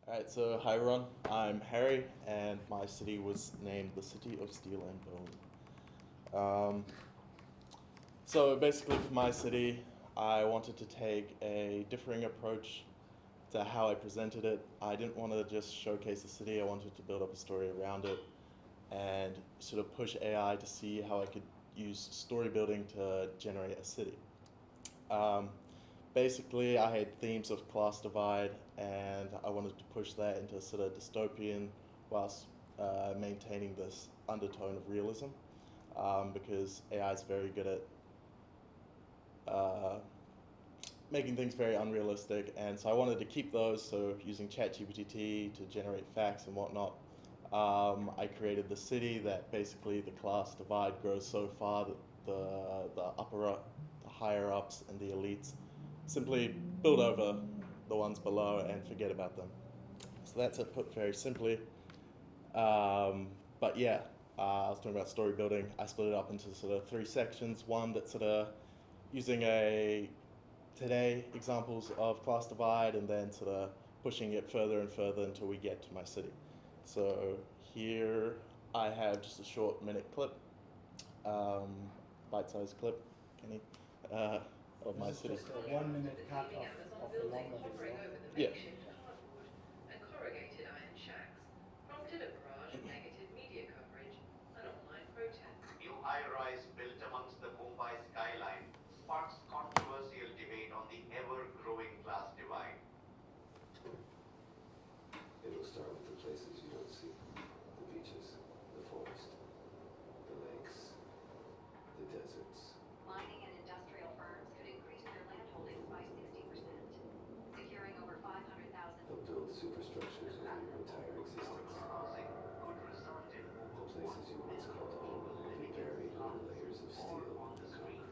Alright, so hi everyone, I'm Harry, and my city was named the City of Steel and Bone. So basically for my city, I wanted to take a differing approach to how I presented it. I didn't want to just showcase the city, I wanted to build up a story around it and sort of push AI to see how I could use story building to generate a city. Basically, I had themes of class divide, and I wanted to push that into sort of dystopian whilst maintaining this undertone of realism, because AI is very good at making things very unrealistic, and so I wanted to keep those. So using ChatGPT to generate facts and whatnot, I created the city that basically the class divide grows so far that the higher ups and the elites simply build over the ones below and forget about them. So that's it put very simply. But yeah, I was talking about story building. I split it up into sort of three sections. One that's sort of using today examples of class divide, and then sort of pushing it further and further until we get to my city. So here I have just a short minute clip, bite-sized clip, Kenny, of my city. Just a 1 minute cut of the longer video. Yeah. And corrugated iron shacks prompted a barrage of negative media coverage and online protests. New high-rise built amongst the Mumbai skyline sparks controversial debate on the ever-growing class divide. It'll start with the places you don't see. The beaches, the forest, the lakes, the deserts. Mining and industrial firms could increase their land holdings by 60%, securing over 500,000. They'll build superstructures over your entire existence. Housing could result in The places you once called home will be buried under layers of steel and concrete.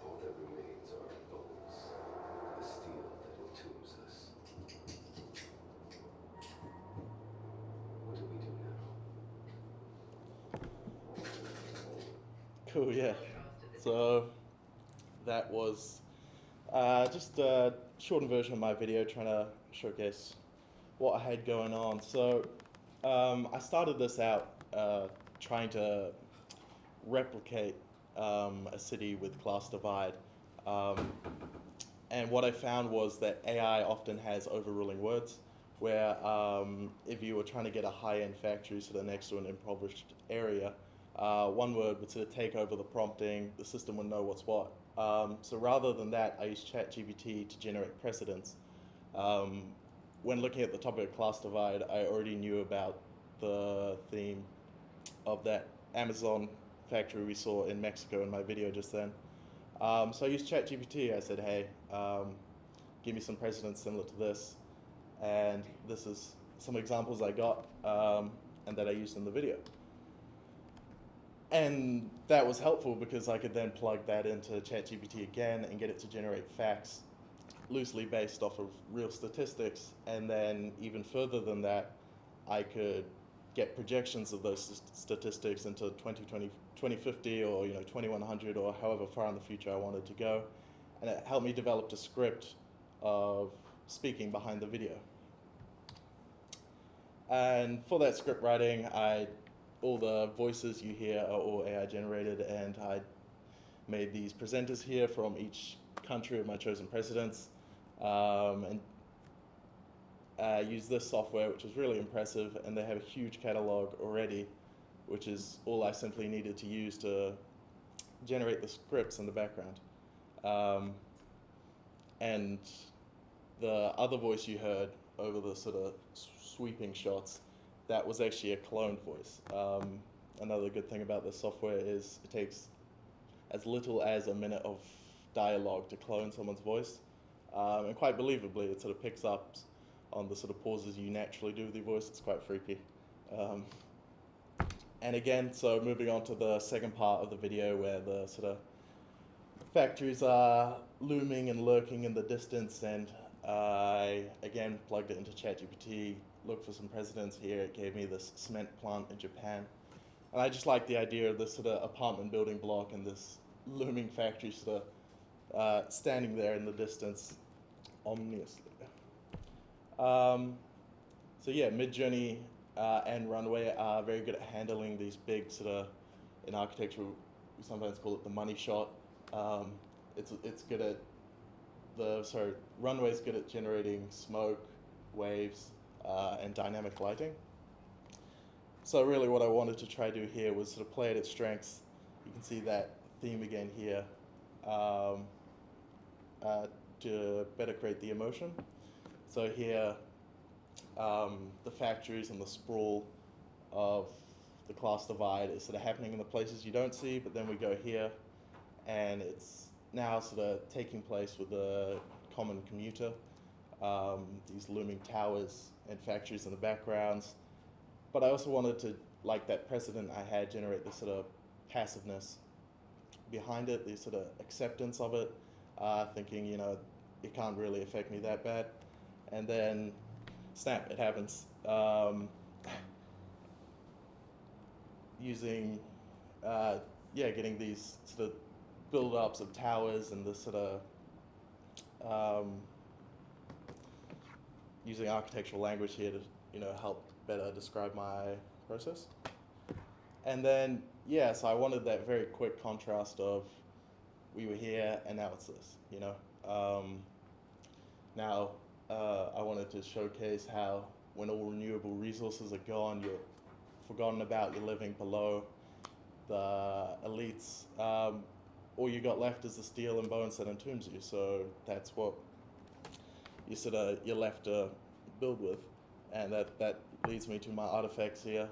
All that remains are our bones, the steel that entombs us. What do we do now? Cool, yeah. So that was just a shortened version of my video trying to showcase what I had going on. So I started this out trying to replicate a city with class divide. And what I found was that AI often has overruling words, where if you were trying to get a high-end factory sort of next to an impoverished area, one word would sort of take over the prompting, the system would know what's what. So rather than that, I used ChatGPT to generate precedents. When looking at the topic of class divide, I already knew about the theme of that Amazon factory we saw in Mexico in my video just then. So I used ChatGPT. I said, hey, give me some precedents similar to this. And this is some examples I got and that I used in the video. And that was helpful because I could then plug that into ChatGPT again and get it to generate facts loosely based off of real statistics. And then even further than that, I could get projections of those statistics into 2020, 2050 or 2100 or however far in the future I wanted to go. And it helped me develop a script of speaking behind the video. And for that script writing, all the voices you hear are all AI generated, and I made these presenters here from each country of my chosen presidents, and used this software, which is really impressive, and they have a huge catalog already, which is all I simply needed to use to generate the scripts in the background. And the other voice you heard over the sort of sweeping shots, that was actually a cloned voice. Another good thing about this software is it takes as little as a minute of dialogue to clone someone's voice. And quite believably, it sort of picks up on the sort of pauses you naturally do with your voice. It's quite freaky. And again, so moving on to the second part of the video where the sort of factories are looming and lurking in the distance, and I again plugged it into ChatGPT, look for some precedents here, it gave me this cement plant in Japan. And I just like the idea of this sort of apartment building block and this looming factory sort of standing there in the distance ominously. So yeah, Midjourney and Runway are very good at handling these big sort of, in architecture, we sometimes call it the money shot. It's good at Runway's good at generating smoke, waves, and dynamic lighting. So really what I wanted to try to do here was sort of play at its strengths. You can see that theme again here to better create the emotion. So here, the factories and the sprawl of the class divide is sort of happening in the places you don't see, but then we go here, and it's now sort of taking place with the common commuter, these looming towers and factories in the backgrounds. But I also wanted to, like that precedent I had, generate this sort of passiveness behind it, the sort of acceptance of it, thinking, you know, it can't really affect me that bad. And then, snap, it happens. Using, getting these sort of build-ups of towers and this sort of, using architectural language here to, you know, help better describe my process. And then, so I wanted that very quick contrast of we were here and now it's this, you know. Now, I wanted to showcase how when all renewable resources are gone, you're forgotten about, you're living below the elites. All you got left is the steel and bones that entombs you. So that's what you're left to build with. And that leads me to my artifacts here.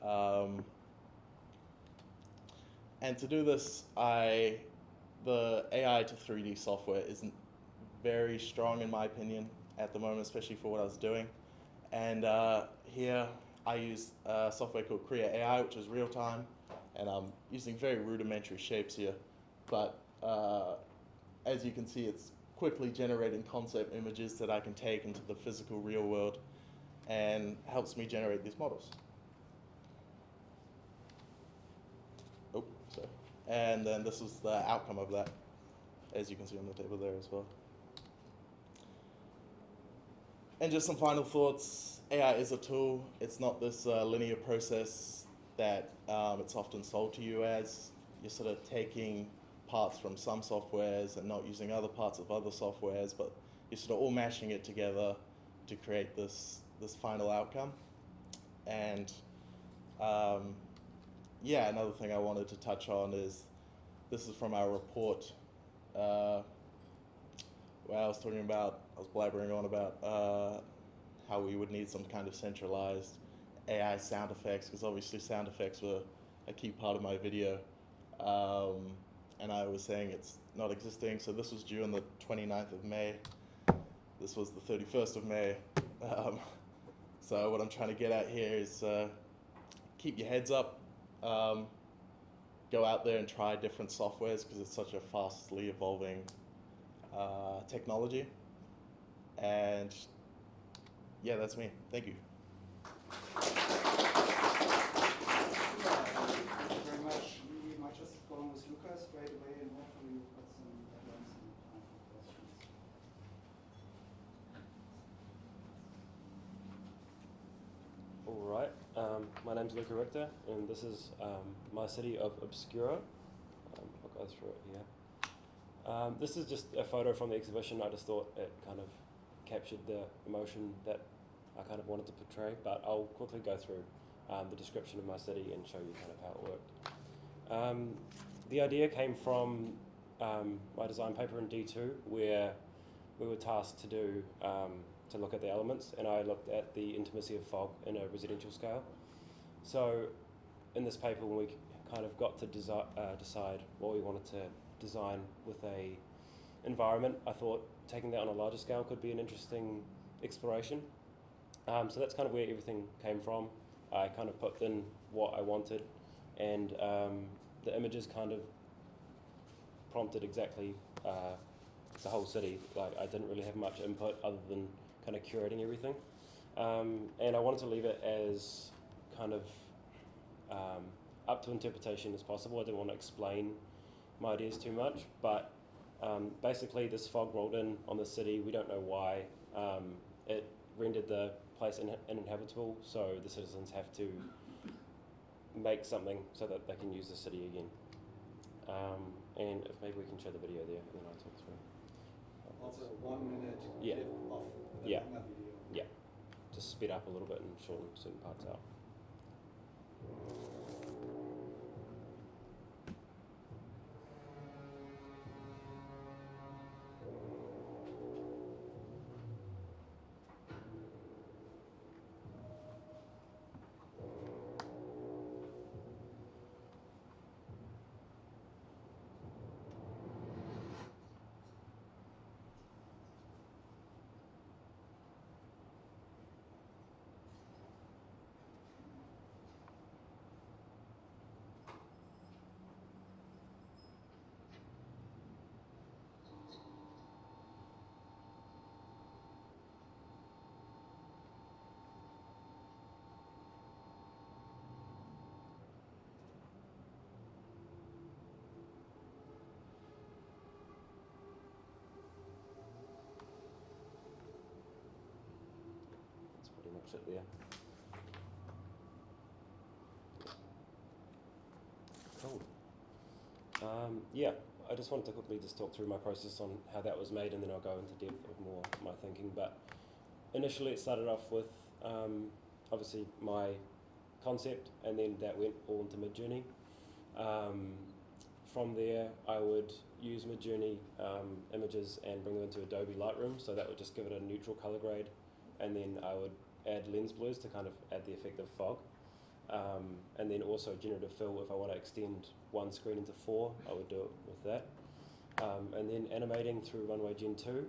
And to do this, the AI to 3D software isn't very strong in my opinion at the moment, especially for what I was doing. And here I use software called Create AI, which is real time, and I'm using very rudimentary shapes here. But as you can see, it's quickly generating concept images that I can take into the physical real world and helps me generate these models. Oh, sorry. And then this was the outcome of that, as you can see on the table there as well. And just some final thoughts. AI is a tool. It's not this linear process that it's often sold to you as. You're sort of taking parts from some softwares and not using other parts of other softwares, but you're sort of all mashing it together to create this final outcome. And another thing I wanted to touch on is, this is from our report where I was blabbering on about how we would need some kind of centralized AI sound effects, because obviously sound effects were a key part of my video. And I was saying it's not existing, so this was due on the 29th of May. This was the 31st of May. So what I'm trying to get at here is keep your heads up. Go out there and try different softwares, because it's such a fastly evolving technology. And yeah, that's me. Thank you. Thank you very much. We might just go on with Luka straight away, and hopefully we've got some headlines and time for questions. All right. My name's Luka Rigter, and this is my city of Obscura. I'll go through it here. This is just a photo from the exhibition. I just thought it kind of captured the emotion that I kind of wanted to portray, but I'll quickly go through the description of my city and show you kind of how it worked. The idea came from my design paper in D2, where we were tasked to do to look at the elements, and I looked at the intimacy of fog in a residential scale. So in this paper, when we kind of got to decide what we wanted to design with a environment, I thought taking that on a larger scale could be an interesting exploration. So that's kind of where everything came from. I kind of put in what I wanted, and the images kind of prompted exactly the whole city. Like, I didn't really have much input other than kind of curating everything. And I wanted to leave it as kind of up to interpretation as possible. I didn't want to explain my ideas too much, but basically this fog rolled in on the city. We don't know why. It rendered the place uninhabitable, so the citizens have to make something so that they can use the city again. And if maybe we can show the video there, and then I'll talk through. Also 1 minute Yeah. clip of the Yeah. longer video. Yeah, just speed up a little bit and shorten certain parts out. That's pretty much it there. Cool. Yeah, I just wanted to quickly just talk through my process on how that was made, and then I'll go into depth of more of my thinking. But initially it started off with obviously my concept, and then that went all into Midjourney. From there I would use Midjourney images and bring them into Adobe Lightroom, so that would just give it a neutral color grade, and then I would add lens blurs to kind of add the effect of fog. And then also generative fill, if I want to extend one screen into 4, I would do it with that. And then animating through Runway Gen 2,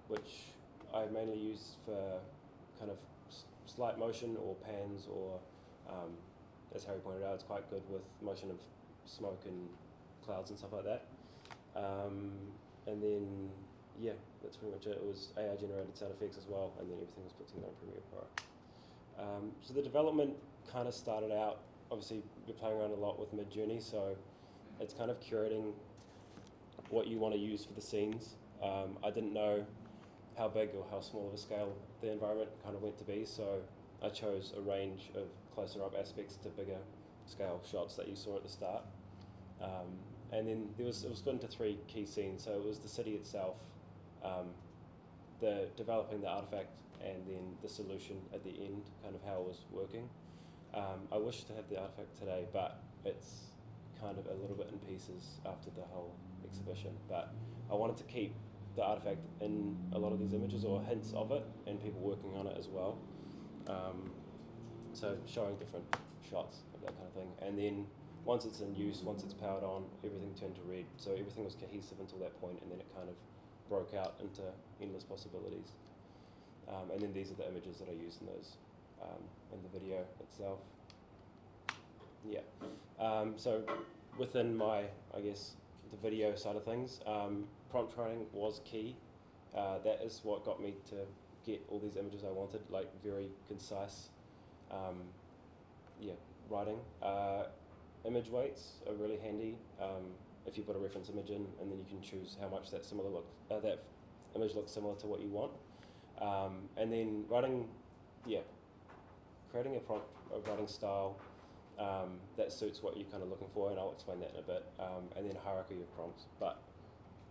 which I mainly use for kind of slight motion or pans, or as Harry pointed out, it's quite good with motion of smoke and clouds and stuff like that. And then, yeah, that's pretty much it. It was AI generated sound effects as well, and then everything was put together in Premiere Pro. So the development kind of started out, obviously we're playing around a lot with Midjourney, so it's kind of curating what you want to use for the scenes. I didn't know how big or how small of a scale the environment kind of went to be, so I chose a range of closer up aspects to bigger scale shots that you saw at the start. And then it was split into 3 key scenes. So it was the city itself, the developing the artifact, and then the solution at the end, kind of how it was working. I wish to have the artifact today, but it's kind of a little bit in pieces after the whole exhibition. But I wanted to keep the artifact in a lot of these images, or hints of it, and people working on it as well. So showing different shots of that kind of thing. And then once it's in use, once it's powered on, everything turned to red. So everything was cohesive until that point, and then it kind of broke out into endless possibilities. And then these are the images that I used in those, in the video itself. Yeah. So within my, I guess, the video side of things, prompt writing was key. That is what got me to get all these images I wanted, like very concise, writing. Image weights are really handy. If you put a reference image in, and then you can choose how much that image looks similar to what you want. And then writing, creating a writing style that suits what you're kind of looking for, and I'll explain that in a bit. And then hierarchy of prompts, but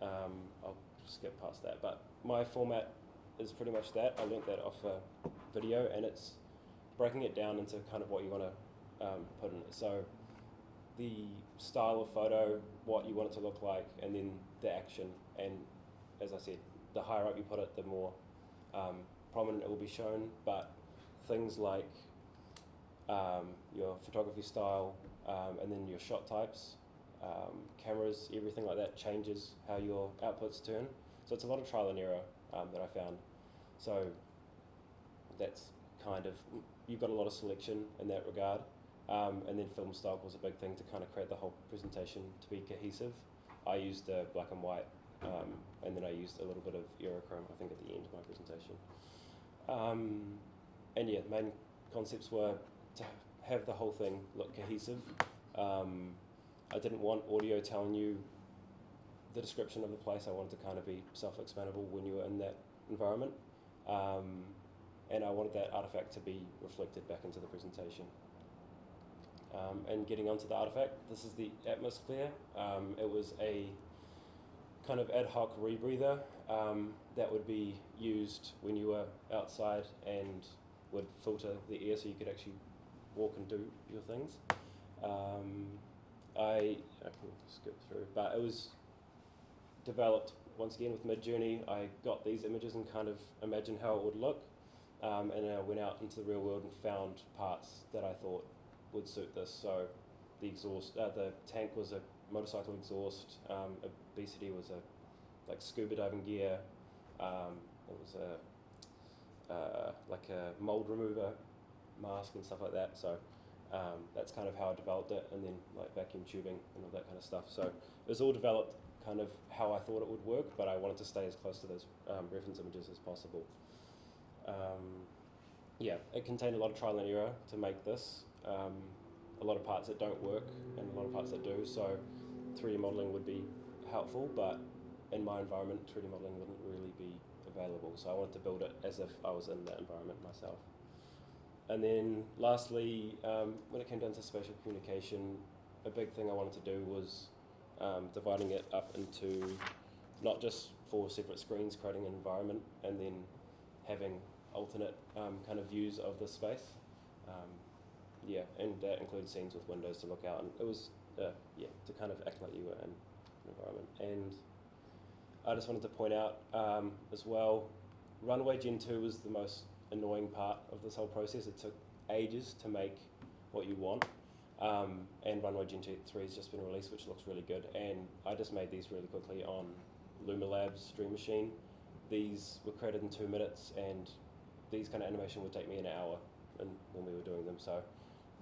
I'll skip past that. But my format is pretty much that. I learnt that off a video, and it's breaking it down into kind of what you want to put in it. So the style of photo, what you want it to look like, and then the action. And as I said, the higher up you put it, the more prominent it will be shown. But things like your photography style, and then your shot types, cameras, everything like that changes how your outputs turn. So it's a lot of trial and error that I found. So that's kind of, you've got a lot of selection in that regard. And then film stock was a big thing to kind of create the whole presentation to be cohesive. I used black and white, and then I used a little bit of Aerochrome, I think, at the end of my presentation. And yeah, the main concepts were to have the whole thing look cohesive. I didn't want audio telling you the description of the place. I wanted to kind of be self-explanable when you were in that environment. And I wanted that artifact to be reflected back into the presentation. And getting onto the artifact, this is the atmosphere. It was a kind of ad hoc rebreather that would be used when you were outside and would filter the air so you could actually walk and do your things. I can skip through, but it was developed once again with Midjourney. I got these images and kind of imagined how it would look, and then I went out into the real world and found parts that I thought would suit this. So the exhaust, the tank was a motorcycle exhaust. Obesity was a like scuba diving gear. It was a like a mold remover mask and stuff like that. So that's kind of how I developed it, and then like vacuum tubing and all that kind of stuff. So it was all developed kind of how I thought it would work, but I wanted to stay as close to those reference images as possible. Yeah, it contained a lot of trial and error to make this. A lot of parts that don't work and a lot of parts that do, so 3D modelling would be helpful, but in my environment 3D modelling wouldn't really be available, so I wanted to build it as if I was in that environment myself. And then lastly, when it came down to spatial communication, a big thing I wanted to do was dividing it up into not just 4 separate screens, creating an environment, and then having alternate kind of views of the space. Yeah, and that included scenes with windows to look out, and it was yeah, to kind of act like you were in an environment. And I just wanted to point out as well, Runway Gen 2 was the most annoying part of this whole process. It took ages to make what you want, and Runway Gen 3 has just been released, which looks really good, and I just made these really quickly on Luma Labs Dream Machine. These were created in 2 minutes, and these kind of animation would take me an hour when we were doing them, so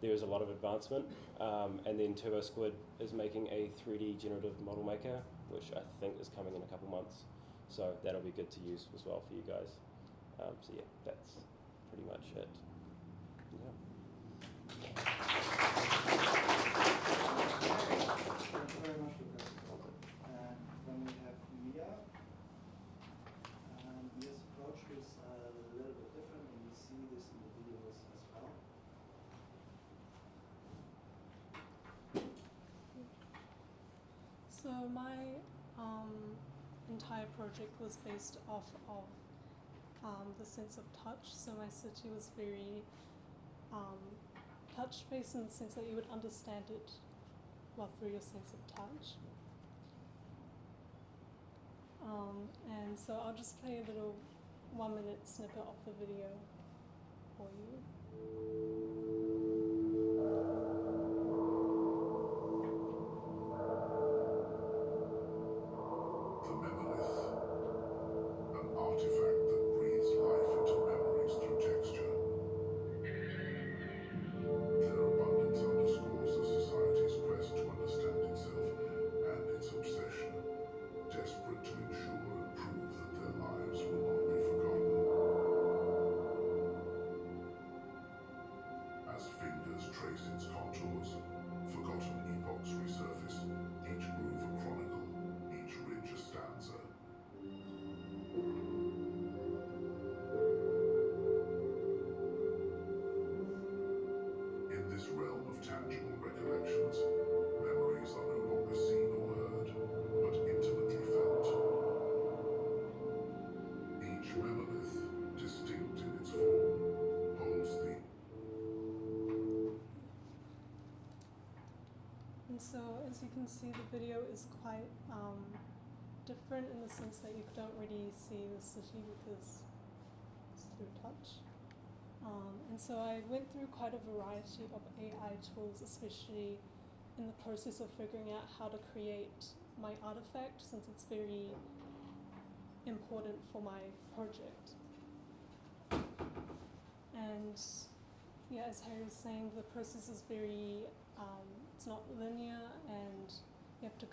there is a lot of advancement. And then Turbo Squid is making a 3D generative model maker, which I think is coming in a couple months, so that'll be good to use as well for you guys. So yeah, that's pretty much it. Yeah. Thank you very much, Lucas. Then we have Mia. Mia's approach is a little bit different, and we see this in the videos as well. So my entire project was based off of the sense of touch. So my city was very touch-based in the sense that you would understand it through your sense of touch. And so I'll just play a little 1-minute snippet of the video for you. So as you can see, the video is quite different in the sense that you don't really see the city because it's through touch. And so I went through quite a variety of AI tools, especially in the process of figuring out how to create my artifact, since it's very important for my project. And yeah, as Harry was saying, the process is very it's not linear, and you have to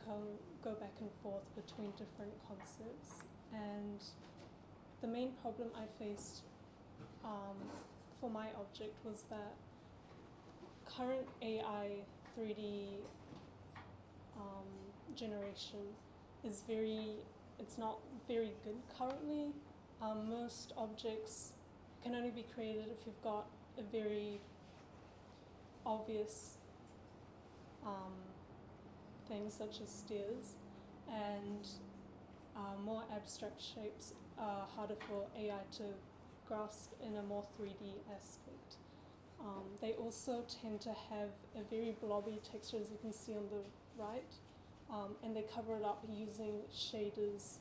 go back and forth between different concepts. And the main problem I faced for my object was that current AI 3D generation is it's not very good currently. Most objects can only be created if you've got a very obvious thing such as stairs, and more abstract shapes are harder for AI to grasp in a more 3D aspect. They also tend to have a very blobby texture, as you can see on the right, and they cover it up using shaders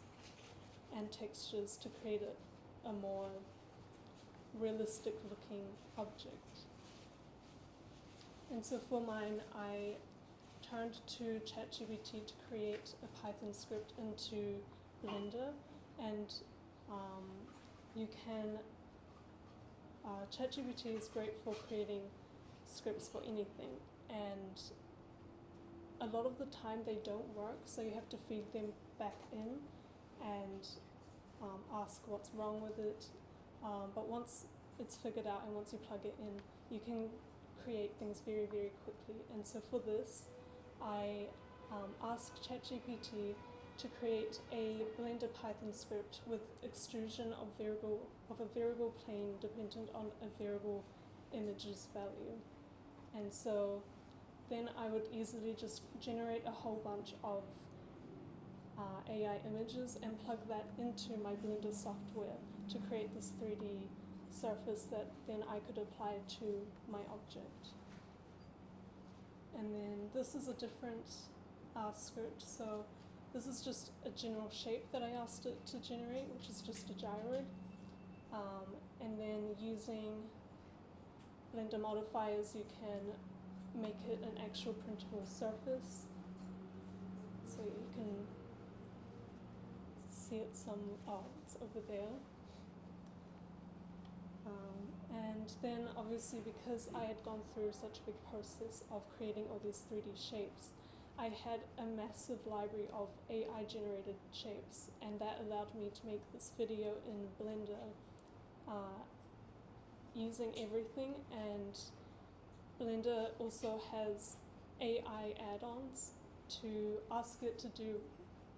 and textures to create a more realistic looking object. And so for mine, I turned to ChatGPT to create a Python script into Blender, and you can ChatGPT is great for creating scripts for anything, and a lot of the time they don't work, so you have to feed them back in and ask what's wrong with it. But once it's figured out and once you plug it in, you can create things very, very quickly. And so for this, I asked ChatGPT to create a Blender Python script with extrusion of a variable plane dependent on a variable image's value. And so then I would easily just generate a whole bunch of AI images and plug that into my Blender software to create this 3D surface that then I could apply to my object. And then this is a different script. So this is just a general shape that I asked it to generate, which is just a gyroid. And then using Blender modifiers, you can make it an actual printable surface. So you can see it it's over there. And then obviously, because I had gone through such a big process of creating all these 3D shapes, I had a massive library of AI generated shapes, and that allowed me to make this video in Blender using everything. And Blender also has AI add-ons to ask it to do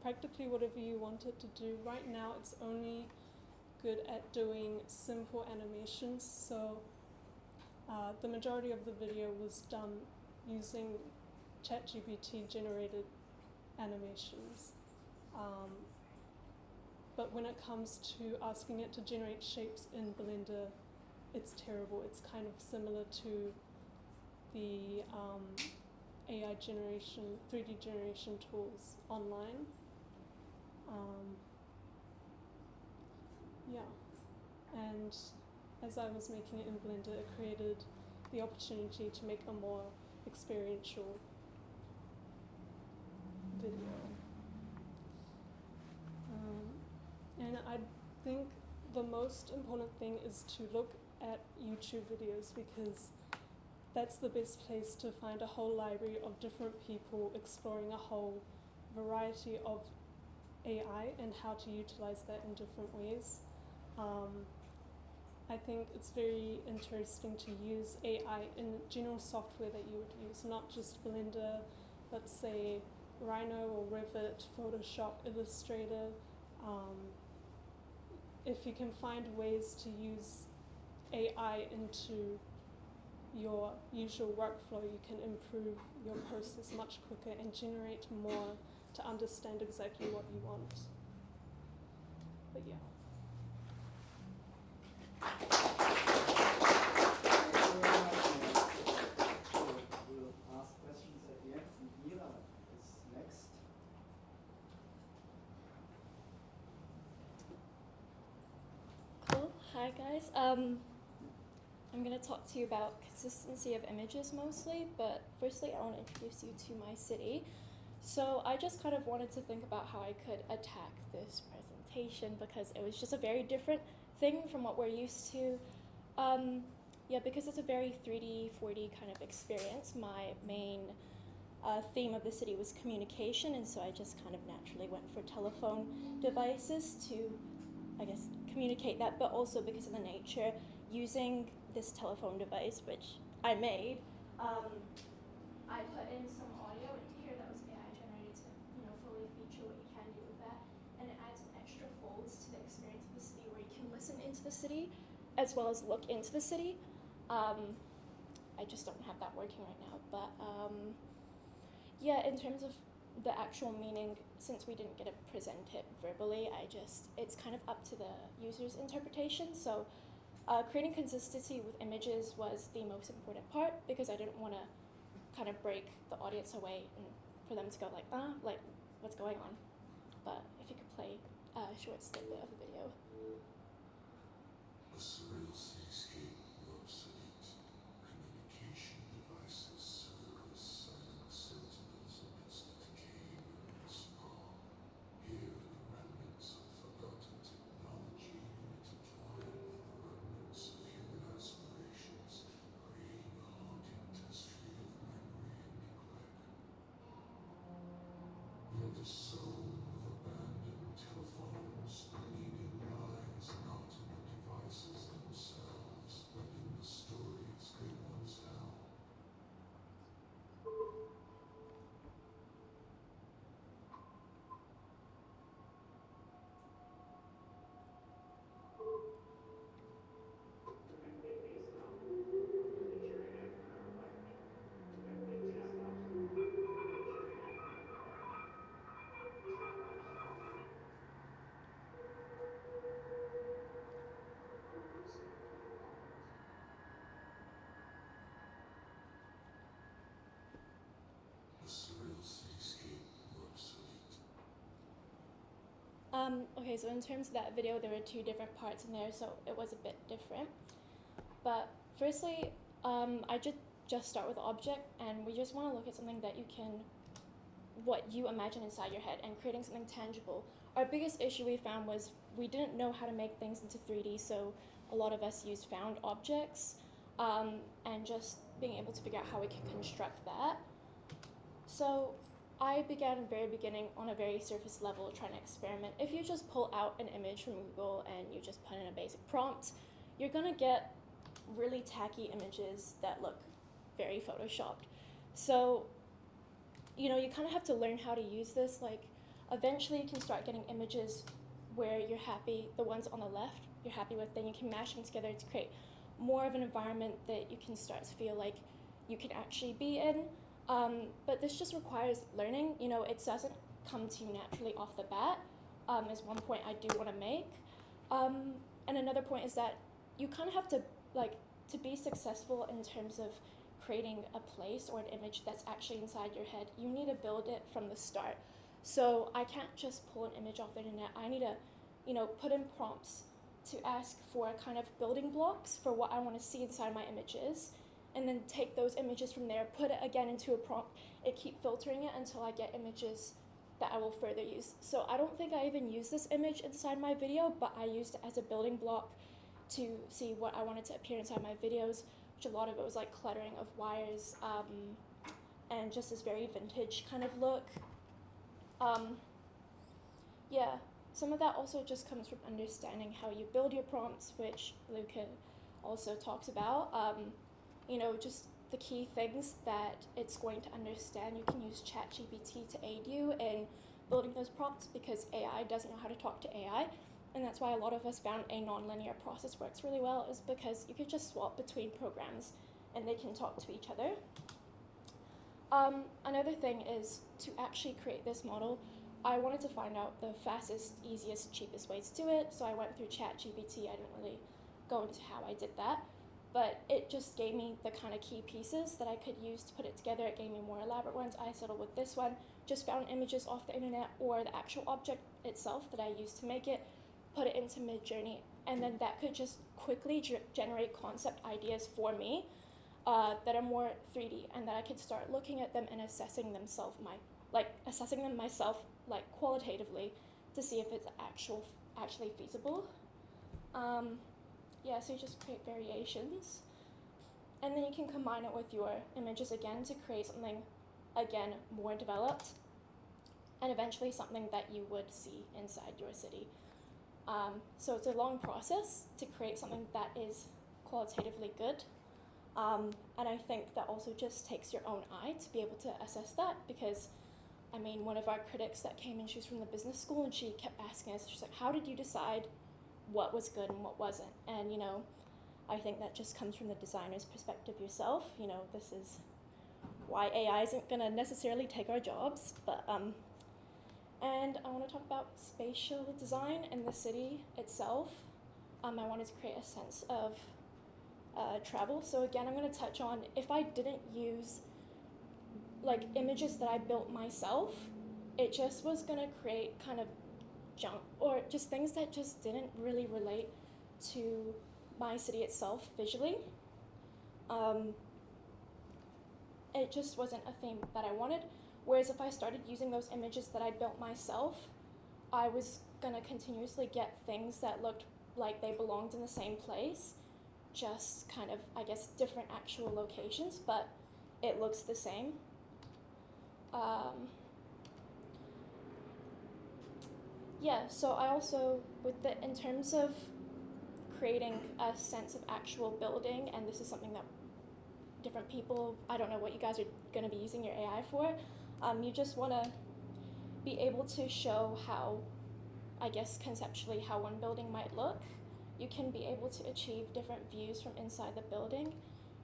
practically whatever you want it to do. Right now it's only good at doing simple animations, so the majority of the video was done using ChatGPT generated animations. But when it comes to asking it to generate shapes in Blender, it's terrible. It's kind of similar to the AI generation, 3D generation tools online. Yeah, and as I was making it in Blender, it created the opportunity to make a more experiential video. And I think the most important thing is to look at YouTube videos, because that's the best place to find a whole library of different people exploring a whole variety of AI and how to utilize that in different ways. I think it's very interesting to use AI in general software that you would use, not just Blender, let's say Rhino or Revit, Photoshop, Illustrator. If you can find ways to use AI into your usual workflow, you can improve your process much quicker and generate more to understand exactly what you want. But yeah. We'll ask questions at the end. Mira is next. Cool. Hi guys. I'm going to talk to you about consistency of images mostly, but firstly I want to introduce you to my city. So I just kind of wanted to think about how I could attack this presentation, because it was just a very different thing from what we're used to. Yeah, because it's a very 3D, 4D kind of experience, my main theme of the city was communication, and so I just kind of naturally went for telephone devices to, I guess, communicate that, but also because of the nature, using this telephone device, which I made, I put in some audio into here that was AI generated to, fully feature what you can do with that. And it adds some extra folds to the experience of the city where you can listen into the city as well as look into the city. I just don't have that working right now, but yeah, in terms of the actual meaning, since we didn't get to present it verbally, it's kind of up to the user's interpretation. So creating consistency with images was the most important part because I didn't want to kind of break the audience away and for them to go like what's going on. But if you could play a short snippet of the video. A surreal cityscape of obsolete communication devices serve as silent sentinels amidst the decaying urban sprawl. Here, the remnants of forgotten technology intertwine with the remnants of human aspirations, creating a haunting tapestry of memory and neglect. In the soul of abandoned telephones, the meaning lies not in the devices themselves, but in the stories they once held. A surreal cityscape of obsolete. Okay, so in terms of that video, there were two different parts in there, so it was a bit different. But firstly, I just start with the object, and we just want to look at something that what you imagine inside your head, and creating something tangible. Our biggest issue we found was we didn't know how to make things into 3D, so a lot of us used found objects, and just being able to figure out how we can construct that. So I began at the very beginning on a very surface level trying to experiment. If you just pull out an image from Google and you just put in a basic prompt, you're gonna get really tacky images that look very photoshopped. So, you kind of have to learn how to use this. Like, eventually you can start getting images where you're happy, the ones on the left, you're happy with, then you can mash them together to create more of an environment that you can start to feel like you can actually be in. But this just requires learning. It doesn't come to you naturally off the bat, is one point I do want to make. And another point is that you kind of have to, to be successful in terms of creating a place or an image that's actually inside your head, you need to build it from the start. So I can't just pull an image off the internet. I need to, put in prompts to ask for kind of building blocks for what I want to see inside my images, and then take those images from there, put it again into a prompt, and keep filtering it until I get images that I will further use. So I don't think I even used this image inside my video, but I used it as a building block to see what I wanted to appear inside my videos, which a lot of it was like cluttering of wires, and just this very vintage kind of look. Yeah, some of that also just comes from understanding how you build your prompts, which Luka also talks about. Just the key things that it's going to understand. You can use ChatGPT to aid you in building those prompts because AI doesn't know how to talk to AI. And that's why a lot of us found a nonlinear process works really well, is because you could just swap between programs and they can talk to each other. Another thing is to actually create this model, I wanted to find out the fastest, easiest, cheapest way to do it. So I went through ChatGPT. I didn't really go into how I did that, but it just gave me the kind of key pieces that I could use to put it together. It gave me more elaborate ones. I settled with this one, just found images off the internet or the actual object itself that I used to make it, put it into Midjourney, and then that could just quickly generate concept ideas for me that are more 3D, and that I could start looking at them and assessing them myself qualitatively to see if it's actually feasible. Yeah, so you just create variations, and then you can combine it with your images again to create something, again, more developed, and eventually something that you would see inside your city. So it's a long process to create something that is qualitatively good. And I think that also just takes your own eye to be able to assess that, because I mean, one of our critics that came in, she was from the business school, and she kept asking us, she's like, how did you decide what was good and what wasn't? And, you know, I think that just comes from the designer's perspective yourself. You know, this is why AI isn't going to necessarily take our jobs, but, and I want to talk about spatial design in the city itself. I wanted to create a sense of travel. So again, I'm going to touch on, if I didn't use like images that I built myself, it just was going to create kind of junk, or just things that just didn't really relate to my city itself visually. It just wasn't a theme that I wanted. Whereas if I started using those images that I built myself, I was gonna continuously get things that looked like they belonged in the same place, just kind of, I guess, different actual locations, but it looks the same. Yeah, so I also, in terms of creating a sense of actual building, and this is something that different people, I don't know what you guys are going to be using your AI for, you just want to be able to show how, I guess conceptually, how one building might look. You can be able to achieve different views from inside the building,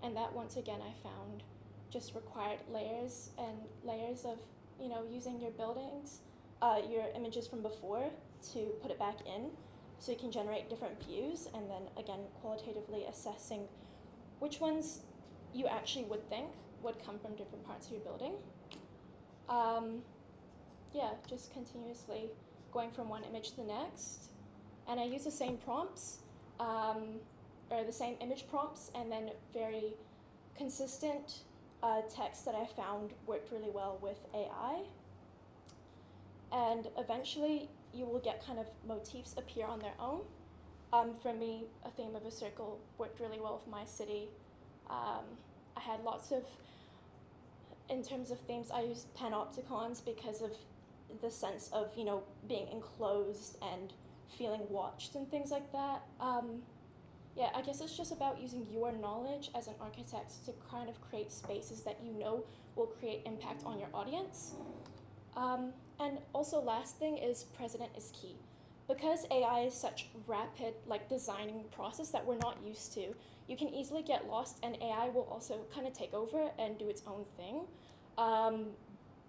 and that, once again, I found just required layers and layers of, you know, using your buildings, your images from before to put it back in, so you can generate different views, and then again qualitatively assessing which ones you actually would think would come from different parts of your building. Yeah, just continuously going from one image to the next, and I use the same prompts, or the same image prompts, and then very consistent text that I found worked really well with AI. And eventually you will get kind of motifs appear on their own. For me, a theme of a circle worked really well with my city. I had lots of, in terms of themes, I used panopticons because of the sense of, you know, being enclosed and feeling watched and things like that. Yeah, I guess it's just about using your knowledge as an architect to kind of create spaces that you know will create impact on your audience. And also, last thing is precedent is key. Because AI is such rapid, like, designing process that we're not used to, you can easily get lost, and AI will also kind of take over and do its own thing.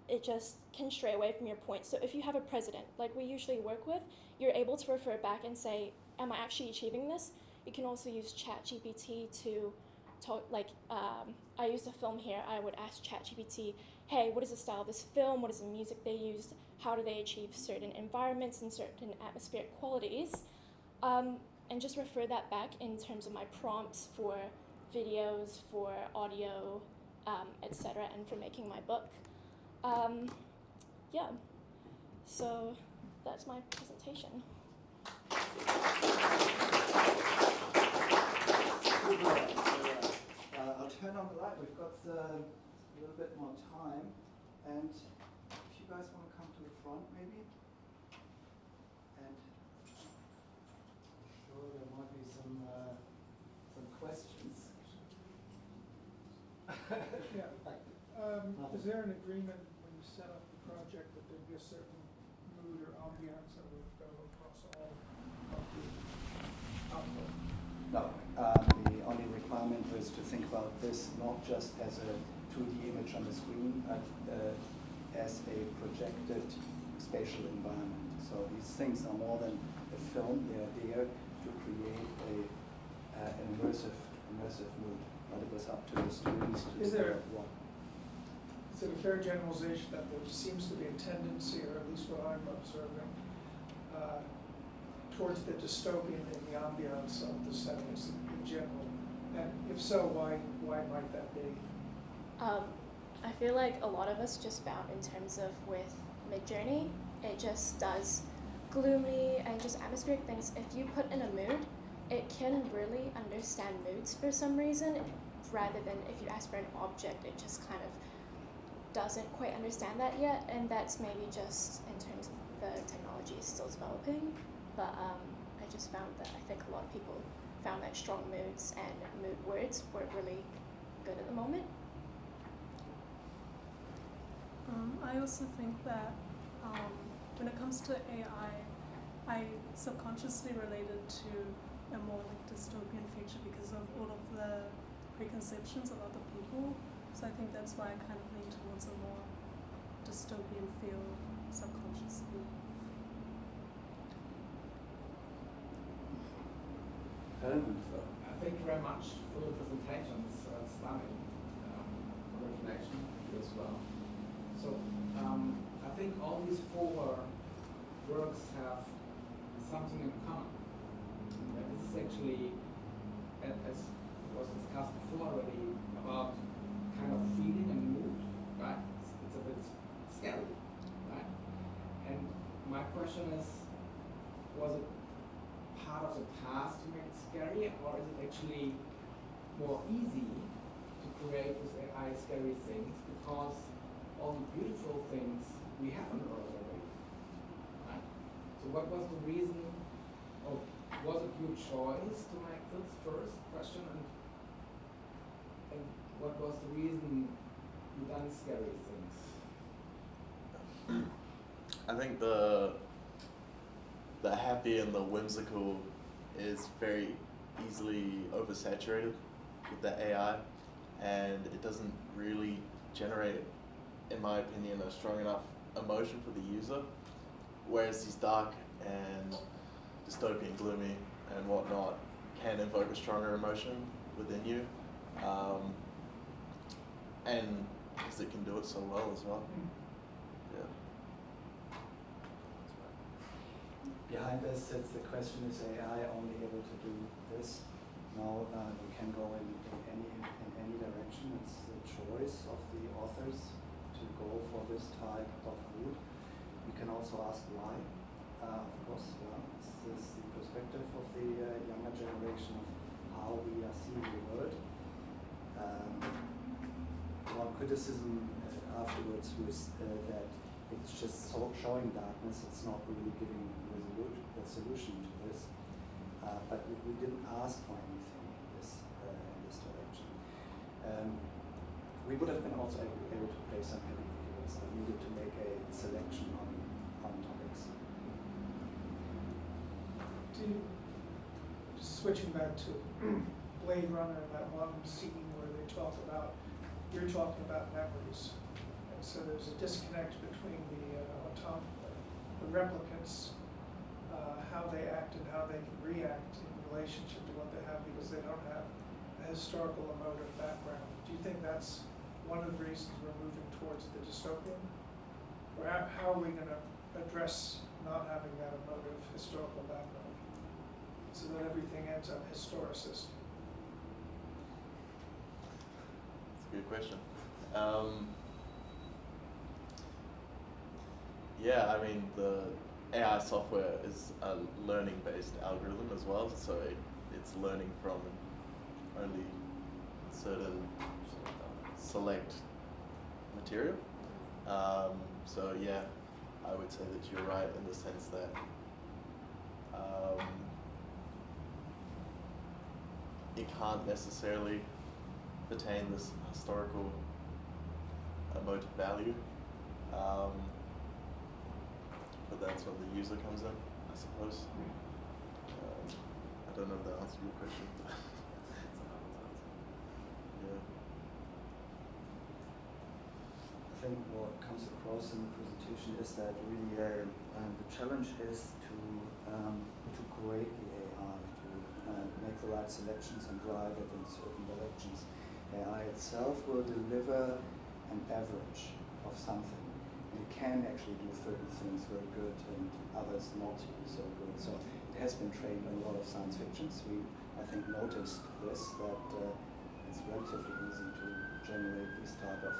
It just can stray away from your point. So if you have a precedent, like we usually work with, you're able to refer back and say, am I actually achieving this? You can also use ChatGPT to talk, like, I used a film here. I would ask ChatGPT, hey, what is the style of this film? What is the music they used? How do they achieve certain environments and certain atmospheric qualities? And just refer that back in terms of my prompts for videos, for audio, etc., and for making my book. Yeah, so that's my presentation. I'll turn on the light. We've got a little bit more time, and if you guys want to come to the front, maybe, and I'm sure there might be some questions. Yeah. Is there an agreement when you set up the project that there'd be a certain mood or ambiance that would go across all of the output? No. The only requirement was to think about this not just as a 2D image on the screen, but as a projected spatial environment. So these things are more than a film. They are there to create an immersive mood. But it was up to the students to decide what. Is it a fair generalization that there seems to be a tendency, or at least what I'm observing, towards the dystopian in the ambiance of the settings in general? And if so, why might that be? I feel like a lot of us just found, in terms of with Midjourney, it just does gloomy and just atmospheric things. If you put in a mood, it can really understand moods for some reason, rather than if you ask for an object, it just kind of doesn't quite understand that yet, and that's maybe just in terms of the technology is still developing, but I just found that I think a lot of people found that strong moods and mood words weren't really good at the moment. I also think that when it comes to AI, I subconsciously related to a more like dystopian future because of all of the preconceptions of other people. So I think that's why I kind of lean towards a more dystopian feel subconsciously. Thank you very much for the presentation. It's stunning. Congratulations to you as well. So I think all these four works have something in common. And this is actually, as was discussed before already, about kind of feeling and mood, right? It's a bit scary, right? And my question is, was it part of the task to make it scary, or is it actually more easy to create with AI scary things because all the beautiful things we have on Earth already, right? So what was the reason, or was it your choice to make this first question, and what was the reason you done scary things? I think the happy and the whimsical is very easily oversaturated with the AI, and it doesn't really generate, in my opinion, a strong enough emotion for the user, whereas these dark and dystopian, gloomy and whatnot can invoke a stronger emotion within you, and because it can do it so well as well. Yeah. Behind this sits the question, is AI only able to do this? No, we can go in any direction. It's the choice of the authors to go for this type of route. We can also ask why. Of course, it's the perspective of the younger generation of how we are seeing the world. One criticism afterwards was that it's just showing darkness. It's not really giving a solution to this. But we didn't ask for anything in this direction. We would have been also able to play some heavy videos. I needed to make a selection on topics. Just switching back to Blade Runner, that one scene where they talk about, you're talking about memories. And so there's a disconnect between the replicants, how they act and how they can react in relationship to what they have because they don't have a historical emotive background. Do you think that's one of the reasons we're moving towards the dystopian? Or how are we going to address not having that emotive historical background so that everything ends up historicist? That's a good question. Yeah, I mean, the AI software is a learning-based algorithm as well, so it's learning from only certain select material. So yeah, I would say that you're right in the sense that it can't necessarily attain this historical emotive value. But that's when the user comes in, I suppose. I don't know if that answered your question. Yeah. I think what comes across in the presentation is that really the challenge is to create the AI, to make the right selections and drive it in certain directions. AI itself will deliver an average of something. It can actually do certain things very good and others not so good. So it has been trained on a lot of science fictions. We, I think, noticed this, that it's relatively easy to generate these type of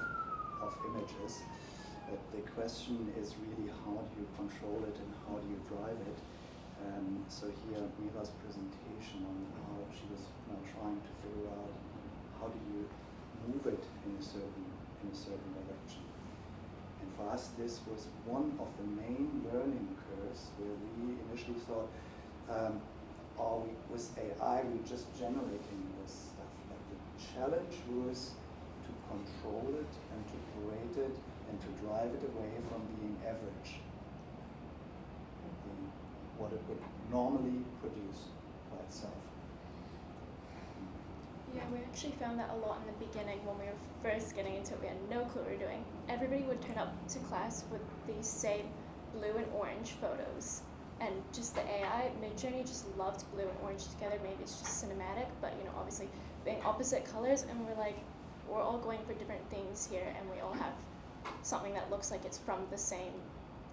images. But the question is really how do you control it and how do you drive it? So here Mira's presentation on how she was trying to figure out how do you move it in a certain direction. And for us, this was one of the main learning curves where we initially thought, are we, with AI, we're just generating this stuff. But the challenge was to control it and to curate it and to drive it away from being average. What it would normally produce by itself. Yeah, we actually found that a lot in the beginning when we were first getting into it. We had no clue what we were doing. Everybody would turn up to class with these same blue and orange photos. And just the AI, Midjourney just loved blue and orange together. Maybe it's just cinematic, but obviously being opposite colors, and we're like, we're all going for different things here, and we all have something that looks like it's from the same,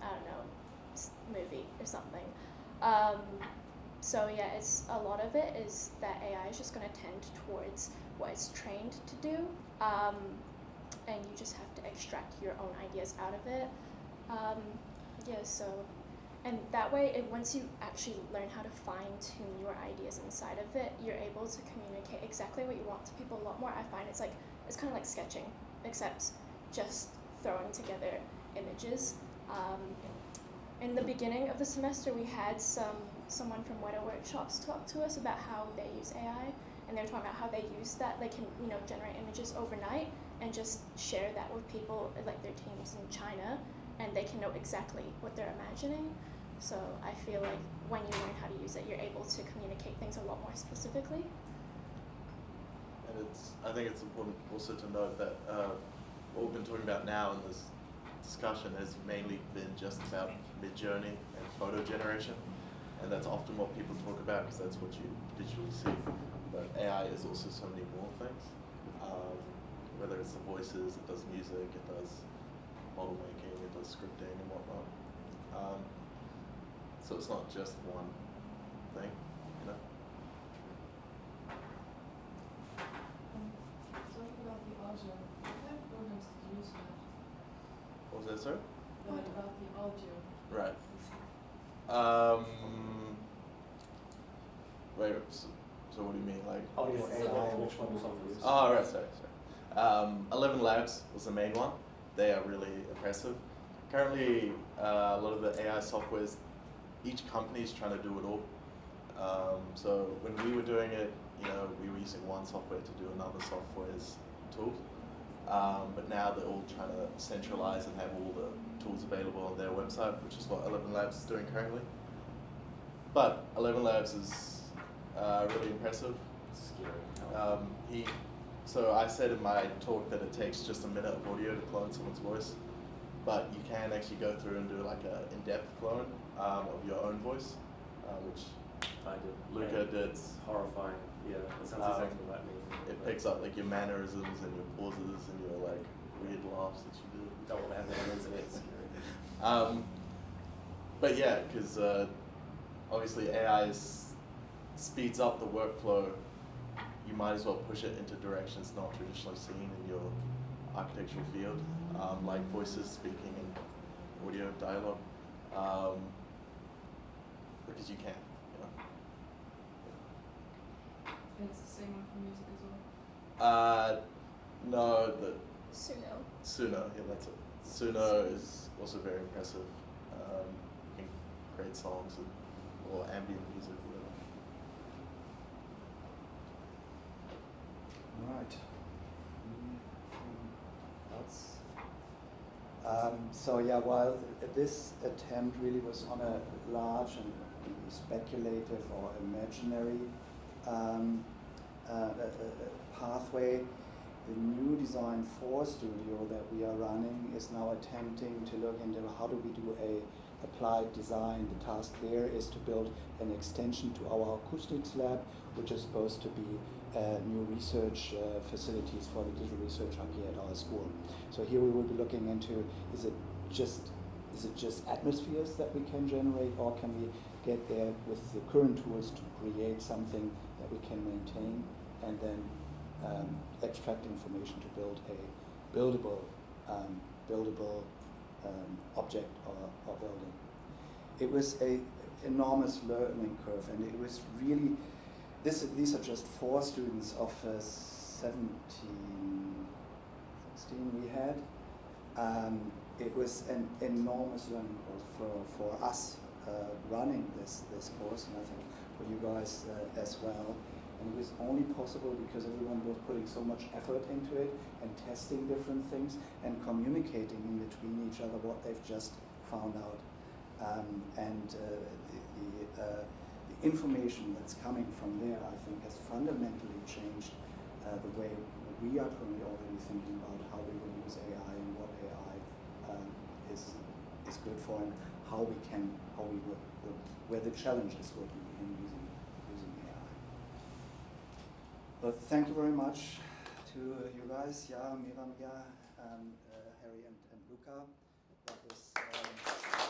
I don't know, movie or something. So yeah, it's a lot of it is that AI is just going to tend towards what it's trained to do, and you just have to extract your own ideas out of it. And that way, once you actually learn how to fine-tune your ideas inside of it, you're able to communicate exactly what you want to people a lot more. I find it's kind of like sketching, except just throwing together images. In the beginning of the semester, we had someone from Weta Workshops talk to us about how they use AI, and they were talking about how they use that. They can, generate images overnight and just share that with people, like their teams in China, and they can know exactly what they're imagining. So I feel like when you learn how to use it, you're able to communicate things a lot more specifically. And I think it's important also to note that what we've been talking about now in this discussion has mainly been just about Midjourney and photo generation, and that's often what people talk about because that's what you visually see. But AI is also so many more things. Whether it's the voices, it does music, it does model making, it does scripting and whatnot. So it's not just one thing, Talking about the audio, what kind of programs did you use for that? What was that, sorry? About the audio. Right. Wait, so what do you mean, like? Audio AI, which one is obvious? Oh, right, sorry. 11 Labs was the main one. They are really impressive. Currently, a lot of the AI softwares, each company is trying to do it all. So when we were doing it, we were using one software to do another software's tools. But now they're all trying to centralize and have all the tools available on their website, which is what 11 Labs is doing currently. But 11 Labs is really impressive. Scary. So I said in my talk that it takes just a minute of audio to clone someone's voice, but you can actually go through and do like an in-depth clone of your own voice, which I did. Luka did. It's horrifying. Yeah, that sounds exactly what that means. It picks up like your mannerisms and your pauses and your like weird laughs that you do. Don't want to have that on the internet. It's scary. But yeah, because obviously AI speeds up the workflow. You might as well push it into directions not traditionally seen in your architectural field, like voices, speaking, and audio, dialogue, because you can. And it's the same one for music as well? No, the Suno, yeah, that's it. Suno is also very impressive. You can create songs or ambient music. Right. Else? So yeah, while this attempt really was on a large and speculative or imaginary pathway, the new Design 4 studio that we are running is now attempting to look into how do we do a applied design. The task there is to build an extension to our acoustics lab, which is supposed to be new research facilities for the digital research hub here at our school. So here we will be looking into, is it just atmospheres that we can generate, or can we get there with the current tools to create something that we can maintain and then extract information to build a buildable object or building. It was a enormous learning curve, and it was really, these are just 4 students of 16 we had. It was an enormous learning curve for us running this course, and I think you guys as well. And it was only possible because everyone was putting so much effort into it and testing different things and communicating in between each other what they've just found out. The information that's coming from there, I think, has fundamentally changed the way we are currently already thinking about how we will use AI and what AI is good for, and where the challenges will be in using AI. But thank you very much to you guys, Mira, Harry, and Luka. That was.